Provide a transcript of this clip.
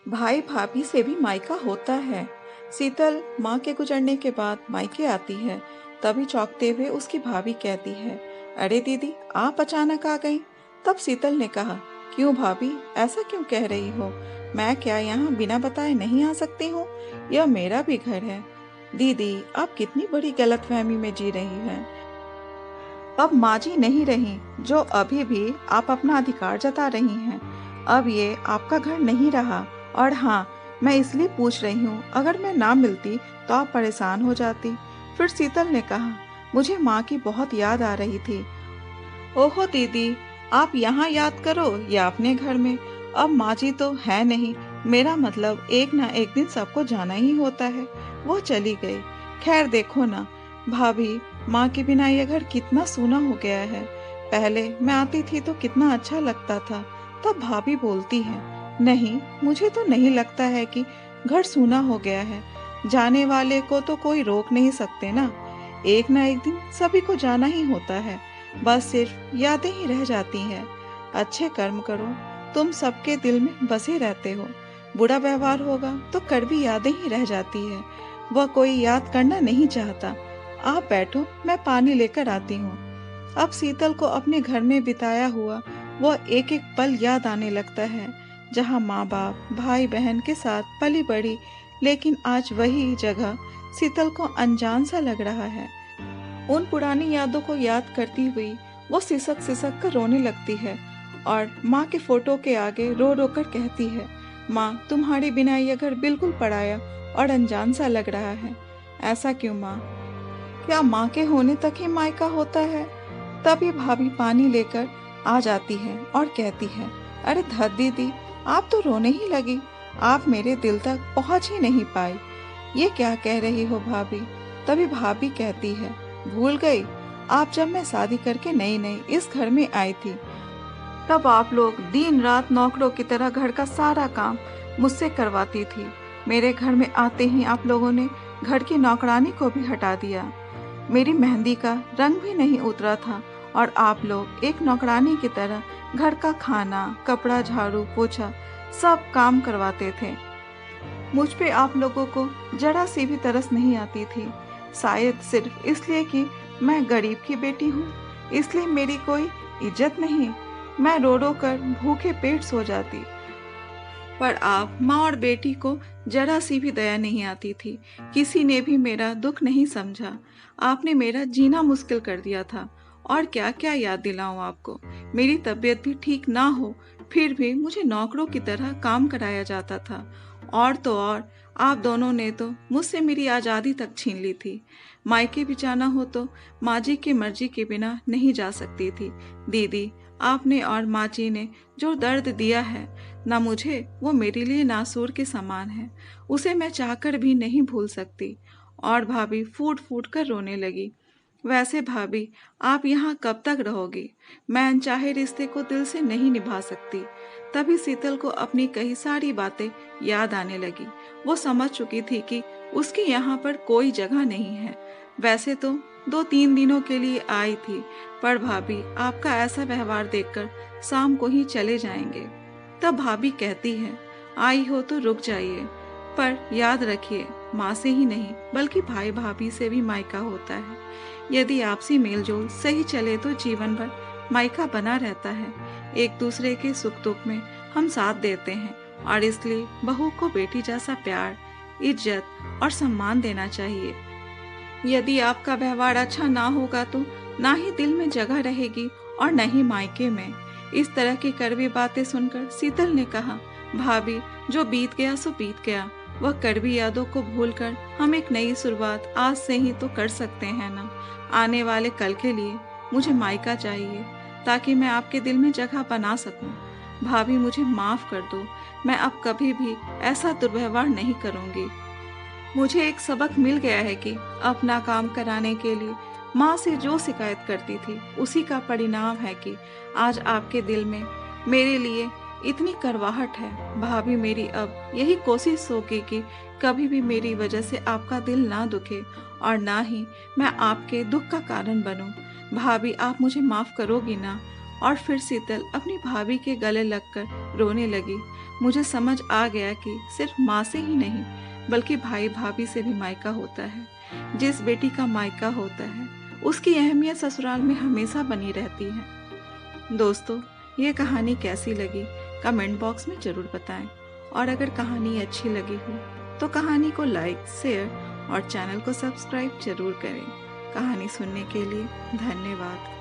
भाई भाभी से भी मायका होता है। शीतल माँ के गुजरने के बाद मायके आती है। तभी चौंकते हुए उसकी भाभी कहती है, अरे दीदी, आप अचानक आ गई। तब शीतल ने कहा, क्यों भाभी, ऐसा क्यों कह रही हो? मैं क्या यहाँ बिना बताए नहीं आ सकती हूँ? यह मेरा भी घर है। दीदी, आप कितनी बड़ी गलतफहमी में जी रही हैं। अब माँ जी नहीं रही जो अभी भी आप अपना अधिकार जता रही हैं। अब ये आपका घर नहीं रहा। और हाँ, मैं इसलिए पूछ रही हूँ, अगर मैं ना मिलती तो आप परेशान हो जाती। फिर शीतल ने कहा, मुझे माँ की बहुत याद आ रही थी। ओहो दीदी, आप यहाँ याद करो या अपने घर में। अब माँ जी तो है नहीं, मेरा मतलब एक ना एक दिन सबको जाना ही होता है। वो चली गई। खैर देखो ना भाभी, माँ के बिना ये घर कितना सूना हो गया है। पहले मैं आती थी तो कितना अच्छा लगता था। तब भाभी बोलती है, नहीं, मुझे तो नहीं लगता है कि घर सूना हो गया है। जाने वाले को तो कोई रोक नहीं सकते ना। एक ना एक दिन सभी को जाना ही होता है। बस सिर्फ यादें ही रह जाती हैं। अच्छे कर्म करो, तुम सबके दिल में बसे रहते हो। बुरा व्यवहार होगा तो कड़वी यादें ही रह जाती है। वह कोई याद करना नहीं चाहता। आप बैठो, मैं पानी लेकर आती हूँ। अब शीतल को अपने घर में बिताया हुआ वो एक एक पल याद आने लगता है, जहाँ माँ बाप भाई बहन के साथ पली बड़ी। लेकिन आज वही जगह शीतल को अनजान सा लग रहा है। उन पुरानी यादों को याद करती हुई वो सिसक सिसक कर रोने लगती है और माँ के फोटो के आगे रो रो कर कहती है, माँ, तुम्हारे बिना यह घर बिल्कुल पराया और अनजान सा लग रहा है। ऐसा क्यों माँ? क्या माँ के होने तक ही मायका होता है? तभी भाभी पानी लेकर आ जाती है और कहती है, अरे धत दीदी, आप तो रोने ही लगी। आप मेरे दिल तक पहुँच ही नहीं पाई। ये क्या कह रही हो भाभी? तभी भाभी कहती है, भूल गई? आप जब मैं शादी करके नई नई इस घर में आई थी, तब आप लोग दिन रात नौकरों की तरह घर का सारा काम मुझसे करवाती थी। मेरे घर में आते ही आप लोगों ने घर की नौकरानी को भी हटा दिया। मेरी मेहंदी का रंग भी नहीं उतरा था और आप लोग एक नौकरानी की तरह घर का खाना, कपड़ा, झाड़ू, पोछा सब काम करवाते थे। मुझ पे आप लोगों को जरा सी भी तरस नहीं आती थी। शायद सिर्फ इसलिए कि मैं गरीब की बेटी हूँ, इसलिए मेरी कोई इज्जत नहीं। मैं रो रो कर भूखे पेट सो जाती। पर आप माँ और बेटी को जरा सी भी दया नहीं आती थी। किसी ने भी मेरा दुख नहीं समझा। आपने मेरा जीना मुश्किल कर दिया था। और क्या क्या याद दिलाऊं आपको? मेरी तबीयत भी ठीक ना हो, फिर भी मुझे नौकरों की तरह काम कराया जाता था। और तो और, आप दोनों ने तो मुझसे मेरी आज़ादी तक छीन ली थी। मायके भी जाना हो तो माँ जी की मर्जी के बिना नहीं जा सकती थी। दीदी, आपने और माँ जी ने जो दर्द दिया है ना मुझे, वो मेरे लिए नासूर के समान है। उसे मैं चाहकर भी नहीं भूल सकती। और भाभी फूट फूट कर रोने लगी। वैसे भाभी, आप यहाँ कब तक रहोगी? मैं अनचाहे रिश्ते को दिल से नहीं निभा सकती। तभी शीतल को अपनी कही सारी बातें याद आने लगी। वो समझ चुकी थी कि उसकी यहाँ पर कोई जगह नहीं है। वैसे तो 2-3 दिनों के लिए आई थी, पर भाभी, आपका ऐसा व्यवहार देखकर शाम को ही चले जाएंगे। तब भाभी कहती है, आई हो तो रुक जाइए, पर याद रखिए, माँ से ही नहीं बल्कि भाई भाभी से भी मायका होता है। यदि आपसी मेलजोल सही चले तो जीवन भर मायका बना रहता है। एक दूसरे के सुख दुख में हम साथ देते हैं और इसलिए बहू को बेटी जैसा प्यार, इज्जत और सम्मान देना चाहिए। यदि आपका व्यवहार अच्छा ना होगा तो ना ही दिल में जगह रहेगी और न ही मायके में। इस तरह की कड़वी बातें सुनकर शीतल ने कहा, भाभी, जो बीत गया सो बीत गया। वह कड़वी यादों को भूलकर हम एक नई शुरुआत आज से ही तो कर सकते हैं ना। आने वाले कल के लिए मुझे मायका चाहिए, ताकि मैं आपके दिल में जगह बना सकूं। भाभी, मुझे माफ कर दो। मैं अब कभी भी ऐसा दुर्व्यवहार नहीं करूंगी। मुझे एक सबक मिल गया है कि अपना काम कराने के लिए माँ से जो शिकायत करती थी, उसी का परिणाम है कि आज आपके दिल में मेरे लिए इतनी करवाहट है। भाभी, मेरी अब यही कोशिश होगी कि कभी भी मेरी वजह से आपका दिल ना दुखे और ना ही मैं आपके दुख का कारण बनूं। भाभी, आप मुझे माफ करोगी ना? और फिर शीतल अपनी भाभी के गले लगकर रोने लगी। मुझे समझ आ गया कि सिर्फ माँ से ही नहीं बल्कि भाई भाभी से भी मायका होता है। जिस बेटी का मायका होता है उसकी अहमियत ससुराल में हमेशा बनी रहती है। दोस्तों, ये कहानी कैसी लगी कमेंट बॉक्स में जरूर बताएं, और अगर कहानी अच्छी लगी हो तो कहानी को लाइक, शेयर और चैनल को सब्सक्राइब जरूर करें। कहानी सुनने के लिए धन्यवाद।